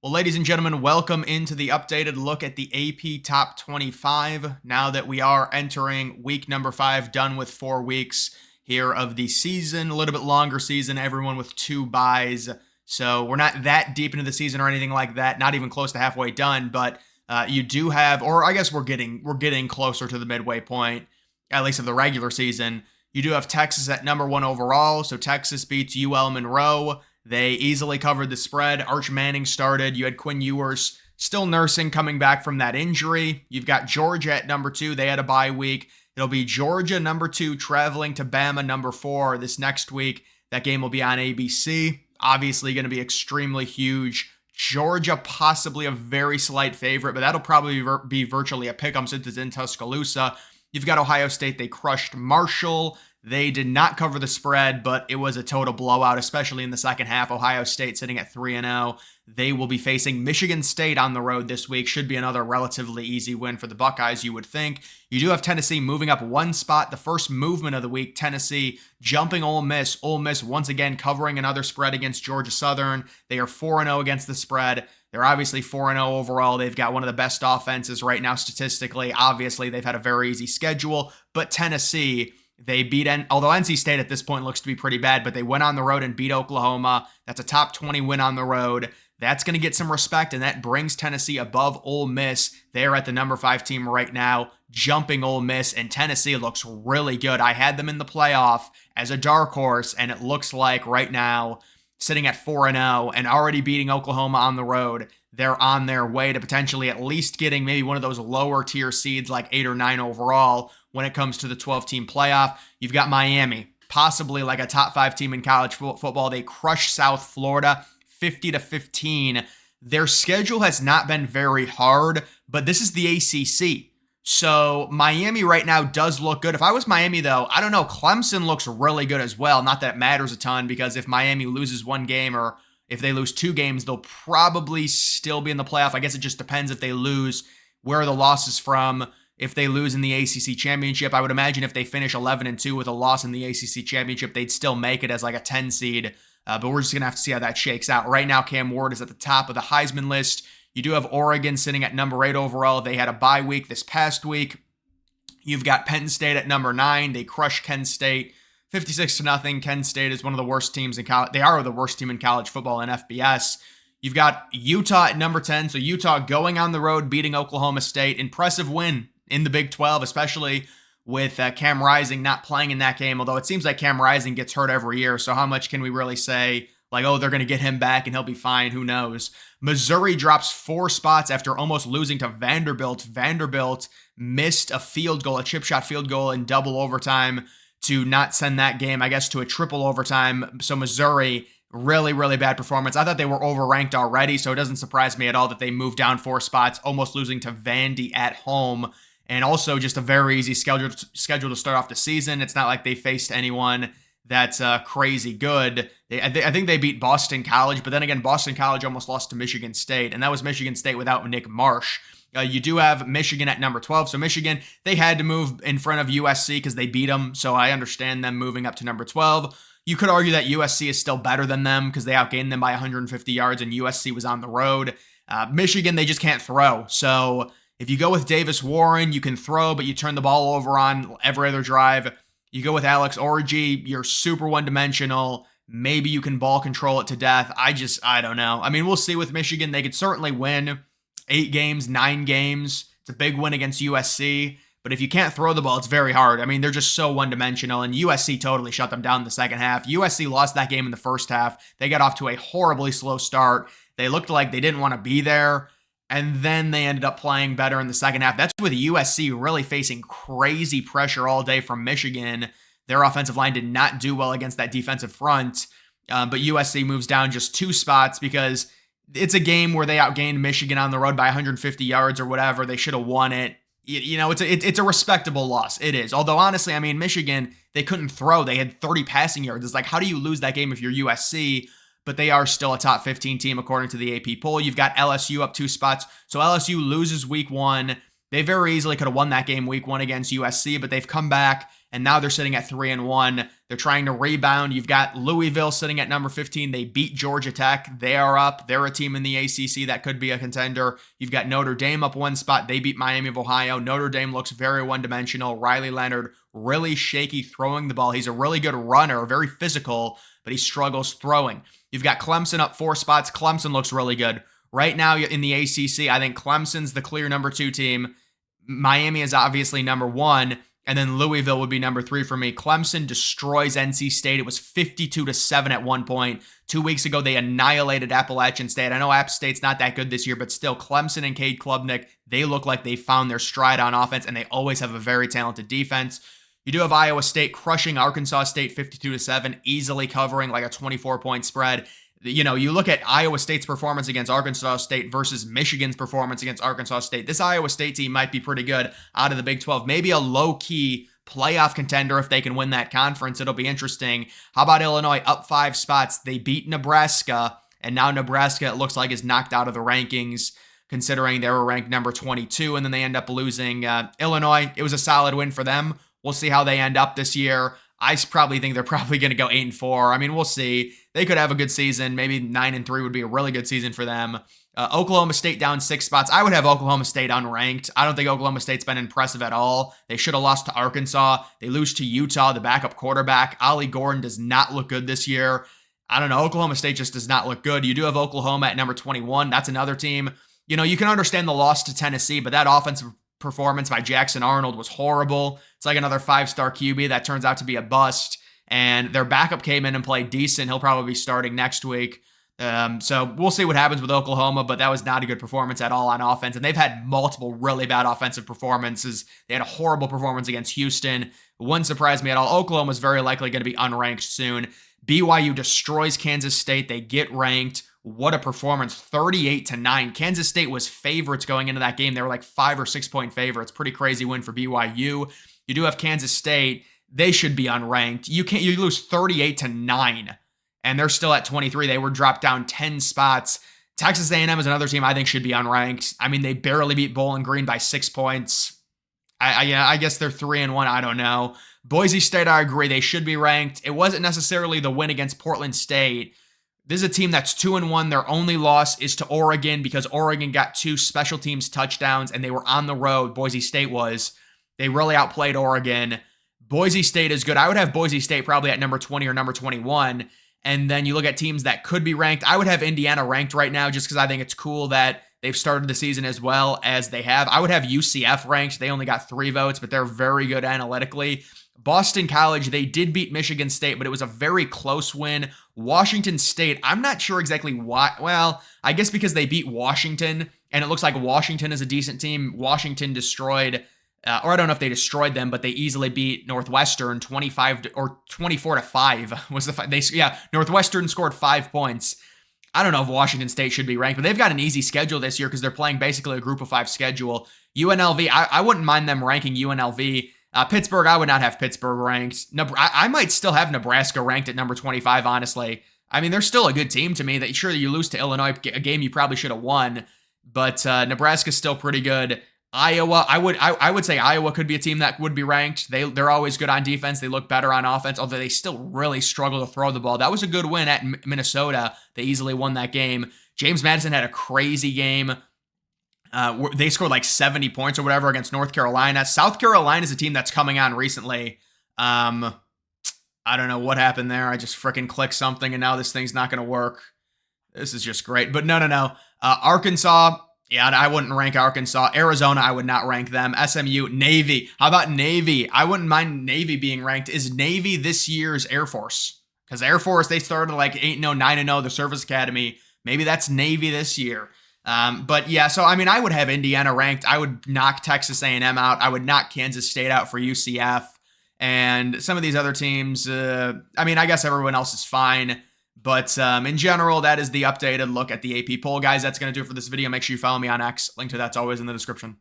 Well, ladies and gentlemen, welcome into the updated look at the AP Top 25. Now that we are entering week number 5, done with 4 weeks here of the season, a little bit longer season, everyone with 2 buys. So we're not that deep into the season or anything like that, not even close to halfway done, but you do have, or I guess we're getting closer to the midway point, at least of the regular season. You do have Texas at number 1 overall, so Texas beats UL Monroe. They easily covered the spread. Arch Manning started. You had Quinn Ewers still nursing, coming back from that injury. You've got Georgia at number 2. They had a bye week. It'll be Georgia number 2 traveling to Bama number 4 this next week. That game will be on ABC. Obviously going to be extremely huge. Georgia possibly a very slight favorite, but that'll probably be virtually a pick'em since it's in Tuscaloosa. You've got Ohio State. They crushed Marshall. They did not cover the spread, but it was a total blowout, especially in the second half. Ohio State sitting at 3-0. They will be facing Michigan State on the road this week. Should be another relatively easy win for the Buckeyes, you would think. You do have Tennessee moving up 1 spot. The first movement of the week, Tennessee jumping Ole Miss. Ole Miss once again covering another spread against Georgia Southern. They are 4-0 against the spread. They're obviously 4-0 overall. They've got one of the best offenses right now statistically. Obviously, they've had a very easy schedule, but Tennessee, they beat, although NC State at this point looks to be pretty bad, but they went on the road and beat Oklahoma. That's a top 20 win on the road. That's going to get some respect, and that brings Tennessee above Ole Miss. They're at the number 5 team right now, jumping Ole Miss, and Tennessee looks really good. I had them in the playoff as a dark horse, and it looks like right now, sitting at 4-0 and already beating Oklahoma on the road, they're on their way to potentially at least getting maybe one of those lower tier seeds like 8 or 9 overall when it comes to the 12-team playoff. You've got Miami, possibly like a top 5 team in college football. They crushed South Florida 50-15. Their schedule has not been very hard, but this is the ACC. So Miami right now does look good. If I was Miami, though, I don't know. Clemson looks really good as well. Not that it matters a ton, because if Miami loses 1 game or if they lose 2 games, they'll probably still be in the playoff. I guess it just depends if they lose, where are the losses from. If they lose in the ACC championship, I would imagine if they finish 11-2 with a loss in the ACC championship, they'd still make it as like a 10 seed. But we're just going to have to see how that shakes out. Right now, Cam Ward is at the top of the Heisman list. You do have Oregon sitting at number 8 overall. They had a bye week this past week. You've got Penn State at number 9. They crushed Kent State 56-0. Kent State is one of the worst teams in college. They are the worst team in college football in FBS. You've got Utah at number 10. So Utah going on the road, beating Oklahoma State. Impressive win in the Big 12, especially with Cam Rising not playing in that game, although it seems like Cam Rising gets hurt every year, so how much can we really say, like, oh, they're going to get him back and he'll be fine? Who knows? Missouri drops 4 spots after almost losing to Vanderbilt. Vanderbilt missed a field goal, a chip shot field goal in double overtime to not send that game, I guess, to a triple overtime. So Missouri, really, really bad performance. I thought they were overranked already, so it doesn't surprise me at all that they moved down 4 spots, almost losing to Vandy at home. And also just a very easy schedule to start off the season. It's not like they faced anyone that's crazy good. I think they beat Boston College, but then again, Boston College almost lost to Michigan State, and that was Michigan State without Nick Marsh. You do have Michigan at number 12. So Michigan, they had to move in front of USC because they beat them. So I understand them moving up to number 12. You could argue that USC is still better than them because they outgained them by 150 yards and USC was on the road. Michigan, they just can't throw. So if you go with Davis Warren, you can throw, but you turn the ball over on every other drive. You go with Alex Orji, you're super one-dimensional. Maybe you can ball control it to death. I don't know. I mean, we'll see with Michigan. They could certainly win 8 games, 9 games. It's a big win against USC. But if you can't throw the ball, it's very hard. I mean, they're just so one-dimensional, and USC totally shut them down in the second half. USC lost that game in the first half. They got off to a horribly slow start. They looked like they didn't want to be there. And then they ended up playing better in the second half. That's with USC really facing crazy pressure all day from Michigan. Their offensive line did not do well against that defensive front. But USC moves down just 2 spots because it's a game where they outgained Michigan on the road by 150 yards or whatever. They should have won it. You know, it's a respectable loss. It is. Although, honestly, I mean, Michigan, they couldn't throw. They had 30 passing yards. It's like, how do you lose that game if you're USC? But they are still a top 15 team according to the AP poll. You've got LSU up 2 spots. So LSU loses week 1. They very easily could have won that game week 1 against USC, but they've come back and now they're sitting at 3-1. They're trying to rebound. You've got Louisville sitting at number 15. They beat Georgia Tech. They are up. They're a team in the ACC that could be a contender. You've got Notre Dame up one spot. They beat Miami of Ohio. Notre Dame looks very one-dimensional. Riley Leonard, really shaky throwing the ball. He's a really good runner, very physical, but he struggles throwing. You've got Clemson up 4 spots. Clemson looks really good. Right now in the ACC, I think Clemson's the clear number 2 team. Miami is obviously number 1, and then Louisville would be number 3 for me. Clemson destroys NC State. It was 52-7 at one point. 2 weeks ago, they annihilated Appalachian State. I know App State's not that good this year, but still, Clemson and Cade Klubnik, they look like they found their stride on offense, and they always have a very talented defense. You do have Iowa State crushing Arkansas State 52-7, easily covering like a 24-point spread. You know, you look at Iowa State's performance against Arkansas State versus Michigan's performance against Arkansas State. This Iowa State team might be pretty good out of the Big 12. Maybe a low-key playoff contender if they can win that conference. It'll be interesting. How about Illinois up 5 spots? They beat Nebraska, and now Nebraska, it looks like, is knocked out of the rankings, considering they were ranked number 22, and then they end up losing. Illinois, it was a solid win for them. We'll see how they end up this year. I probably think they're probably going to go 8-4. I mean, we'll see. They could have a good season. Maybe 9-3 would be a really good season for them. Oklahoma State down 6 spots. I would have Oklahoma State unranked. I don't think Oklahoma State's been impressive at all. They should have lost to Arkansas. They lose to Utah, the backup quarterback. Ollie Gordon does not look good this year. I don't know. Oklahoma State just does not look good. You do have Oklahoma at number 21. That's another team. You know, you can understand the loss to Tennessee, but that offensive performance by Jackson Arnold was horrible. It's like another 5-star QB that turns out to be a bust. And their backup came in and played decent. He'll probably be starting next week. So we'll see what happens with Oklahoma, but that was not a good performance at all on offense. And they've had multiple really bad offensive performances. They had a horrible performance against Houston. It wouldn't surprise me at all. Oklahoma is very likely going to be unranked soon. BYU destroys Kansas State. They get ranked. What a performance. 38-9. Kansas State was favorites going into that game. They were like 5 or 6 point favorites. Pretty crazy win for BYU. You do have Kansas State. They should be unranked. You lose 38-9, and they're still at 23. They were dropped down 10 spots. Texas A&M is another team I think should be unranked. I mean, they barely beat Bowling Green by 6 points. I guess they're 3-1. I don't know. Boise State, I agree. They should be ranked. It wasn't necessarily the win against Portland State. This is a team that's 2-1. Their only loss is to Oregon because Oregon got 2 special teams touchdowns and they were on the road. Boise State was. They really outplayed Oregon. Boise State is good. I would have Boise State probably at number 20 or number 21. And then you look at teams that could be ranked. I would have Indiana ranked right now just because I think it's cool that they've started the season as well as they have. I would have UCF ranked. They only got 3 votes, but they're very good analytically. Boston College, they did beat Michigan State, but it was a very close win. Washington State, I'm not sure exactly why. Well, I guess because they beat Washington, and it looks like Washington is a decent team. Washington destroyed, or I don't know if they destroyed them, but they easily beat Northwestern 24-5 was the Northwestern scored 5 points. I don't know if Washington State should be ranked, but they've got an easy schedule this year because they're playing basically a group of 5 schedule. UNLV, I wouldn't mind them ranking UNLV. Pittsburgh, I would not have Pittsburgh ranked. I might still have Nebraska ranked at number 25, honestly. I mean, they're still a good team to me. That sure, you lose to Illinois, a game you probably should have won, but Nebraska's still pretty good. Iowa, I would say Iowa could be a team that would be ranked. They're always good on defense. They look better on offense, although they still really struggle to throw the ball. That was a good win at Minnesota. They easily won that game. James Madison had a crazy game. They scored like 70 points or whatever against North Carolina. South Carolina is a team that's coming on recently. I don't know what happened there. I just freaking clicked something and now this thing's not going to work. This is just great. But no. Arkansas, yeah, I wouldn't rank Arkansas. Arizona, I would not rank them. SMU, Navy. How about Navy? I wouldn't mind Navy being ranked. Is Navy this year's Air Force? Because Air Force, they started like 8-0, 9-0, the Service Academy. Maybe that's Navy this year. But yeah, so I mean, I would have Indiana ranked. I would knock Texas A&M out. I would knock Kansas State out for UCF. And some of these other teams, I mean, I guess everyone else is fine. But in general, that is the updated look at the AP poll. Guys, that's going to do it for this video. Make sure you follow me on X. Link to that's always in the description.